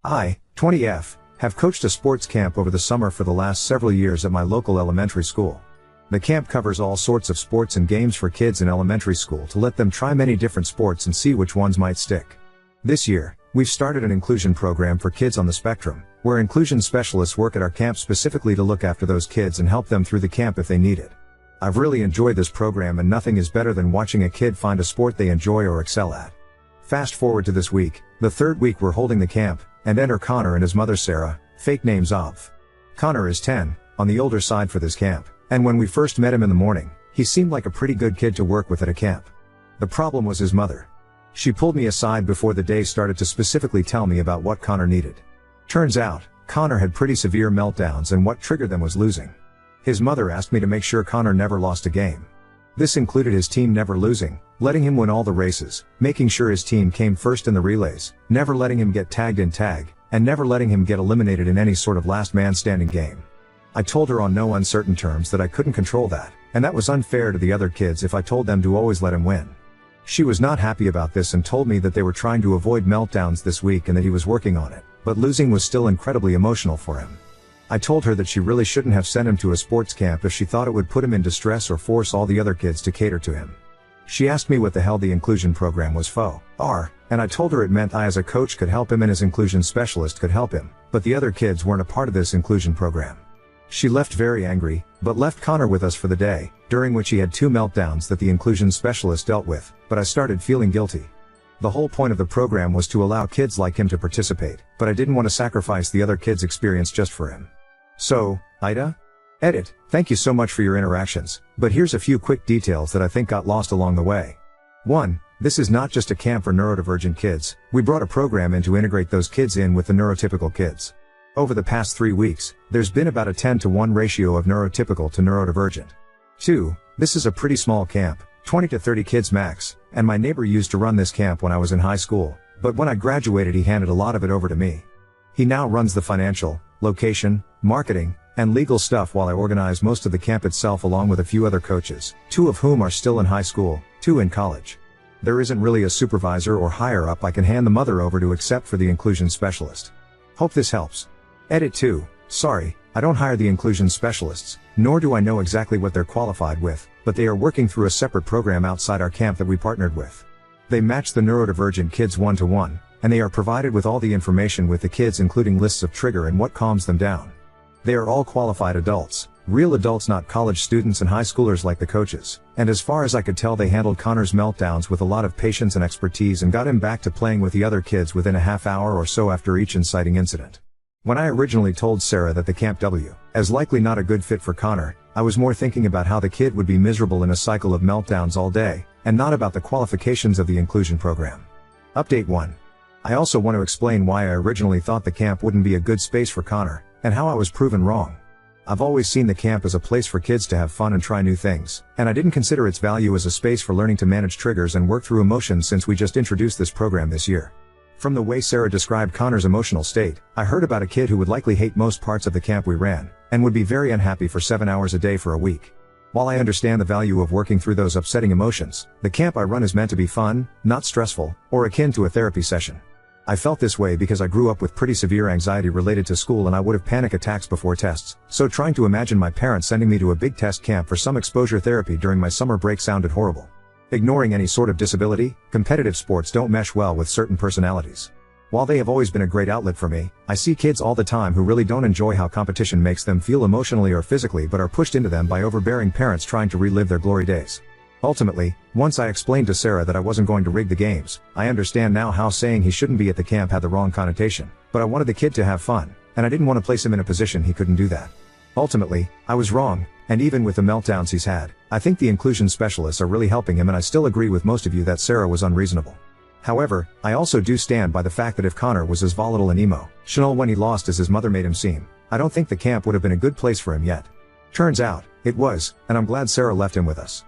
I, 20F, have coached a sports camp over the summer for the last several years at my local elementary school. The camp covers all sorts of sports and games for kids in elementary school to let them try many different sports and see which ones might stick. This year, we've started an inclusion program for kids on the spectrum, where inclusion specialists work at our camp specifically to look after those kids and help them through the camp if they need it. I've really enjoyed this program, and nothing is better than watching a kid find a sport they enjoy or excel at. Fast forward to this week, the third week we're holding the camp, and enter Connor and his mother Sarah, fake names of. Connor is 10, on the older side for this camp, and when we first met him in the morning, he seemed like a pretty good kid to work with at a camp. The problem was his mother. She pulled me aside before the day started to specifically tell me about what Connor needed. Turns out, Connor had pretty severe meltdowns, and what triggered them was losing. His mother asked me to make sure Connor never lost a game. This included his team never losing, letting him win all the races, making sure his team came first in the relays, never letting him get tagged in tag, and never letting him get eliminated in any sort of last man standing game. I told her on no uncertain terms that I couldn't control that, and that was unfair to the other kids if I told them to always let him win. She was not happy about this and told me that they were trying to avoid meltdowns this week and that he was working on it, but losing was still incredibly emotional for him. I told her that she really shouldn't have sent him to a sports camp if she thought it would put him in distress or force all the other kids to cater to him. She asked me what the hell the inclusion program was for, and I told her it meant I as a coach could help him and his inclusion specialist could help him, but the other kids weren't a part of this inclusion program. She left very angry, but left Connor with us for the day, during which he had 2 meltdowns that the inclusion specialist dealt with, but I started feeling guilty. The whole point of the program was to allow kids like him to participate, but I didn't want to sacrifice the other kids' experience just for him. So, Ida? Edit, thank you so much for your interactions, but here's a few quick details that I think got lost along the way. 1. This is not just a camp for neurodivergent kids, we brought a program in to integrate those kids in with the neurotypical kids. Over the past 3 weeks, there's been about a 10-to-1 ratio of neurotypical to neurodivergent. 2. This is a pretty small camp, 20 to 30 kids max, and my neighbor used to run this camp when I was in high school, but when I graduated he handed a lot of it over to me. He now runs the financial, location, marketing, and legal stuff while I organize most of the camp itself along with a few other coaches, 2 of whom are still in high school, 2 in college. There isn't really a supervisor or higher up I can hand the mother over to except for the inclusion specialist. Hope this helps. Edit 2. Sorry, I don't hire the inclusion specialists, nor do I know exactly what they're qualified with, but they are working through a separate program outside our camp that we partnered with. They match the neurodivergent kids 1-to-1, and they are provided with all the information with the kids, including lists of trigger and what calms them down. They are all qualified adults, real adults, not college students and high schoolers like the coaches, and as far as I could tell they handled Connor's meltdowns with a lot of patience and expertise and got him back to playing with the other kids within a half hour or so after each inciting incident. When I originally told Sarah that the Camp W as likely not a good fit for Connor, I was more thinking about how the kid would be miserable in a cycle of meltdowns all day, and not about the qualifications of the inclusion program. Update 1. I also want to explain why I originally thought the camp wouldn't be a good space for Connor, and how I was proven wrong. I've always seen the camp as a place for kids to have fun and try new things, and I didn't consider its value as a space for learning to manage triggers and work through emotions since we just introduced this program this year. From the way Sarah described Connor's emotional state, I heard about a kid who would likely hate most parts of the camp we ran, and would be very unhappy for 7 hours a day for a week. While I understand the value of working through those upsetting emotions, the camp I run is meant to be fun, not stressful, or akin to a therapy session. I felt this way because I grew up with pretty severe anxiety related to school and I would have panic attacks before tests, so trying to imagine my parents sending me to a big test camp for some exposure therapy during my summer break sounded horrible. Ignoring any sort of disability, competitive sports don't mesh well with certain personalities. While they have always been a great outlet for me, I see kids all the time who really don't enjoy how competition makes them feel emotionally or physically but are pushed into them by overbearing parents trying to relive their glory days. Ultimately, once I explained to Sarah that I wasn't going to rig the games, I understand now how saying he shouldn't be at the camp had the wrong connotation, but I wanted the kid to have fun, and I didn't want to place him in a position he couldn't do that. Ultimately, I was wrong, and even with the meltdowns he's had, I think the inclusion specialists are really helping him, and I still agree with most of you that Sarah was unreasonable. However, I also do stand by the fact that if Connor was as volatile and emotional when he lost as his mother made him seem, I don't think the camp would have been a good place for him yet. Turns out, it was, and I'm glad Sarah left him with us.